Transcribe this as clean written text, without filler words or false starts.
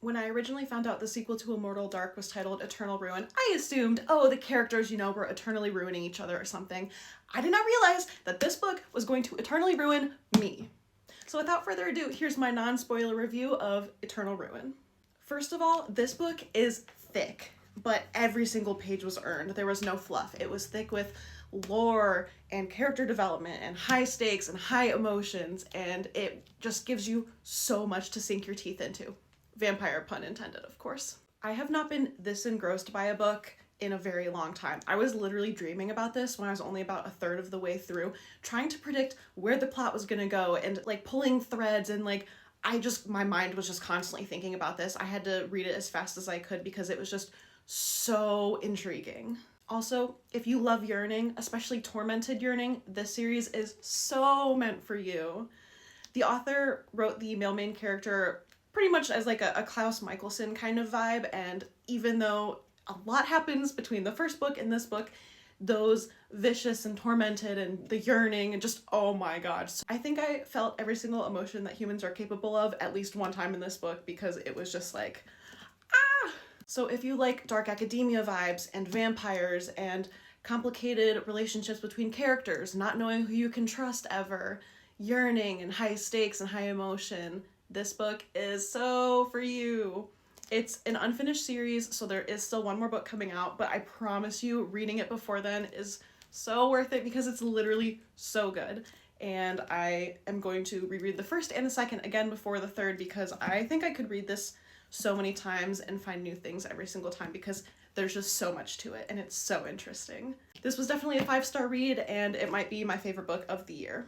When I originally found out the sequel to Immortal Dark was titled Eternal Ruin, I assumed, oh, the characters, you know, were eternally ruining each other or something. I did not realize that this book was going to eternally ruin me. So without further ado, here's my non-spoiler review of Eternal Ruin. First of all, this book is thick, but every single page was earned. There was no fluff. It was thick with lore and character development and high stakes and high emotions, and it just gives you so much to sink your teeth into. Vampire pun intended, of course. I have not been this engrossed by a book in a very long time. I was literally dreaming about this when I was only about a third of the way through, trying to predict where the plot was gonna go and like pulling threads, and like my mind was just constantly thinking about this. I had to read it as fast as I could because it was just so intriguing. Also, if you love yearning, especially tormented yearning, this series is so meant for you. The author wrote the male main character pretty much as like a Klaus Michelson kind of vibe, and even though a lot happens between the first book and this book, those vicious and tormented and the yearning and just, oh my god. So I think I felt every single emotion that humans are capable of at least one time in this book, because it was just like, ah! So if you like dark academia vibes and vampires and complicated relationships between characters, not knowing who you can trust ever, yearning and high stakes and high emotion, this book is so for you. It's an unfinished series, so there is still one more book coming out, but I promise you reading it before then is so worth it because it's literally so good. And I am going to reread the first and the second again before the third, because I think I could read this so many times and find new things every single time, because there's just so much to it and it's so interesting. This was definitely a 5-star read, and it might be my favorite book of the year.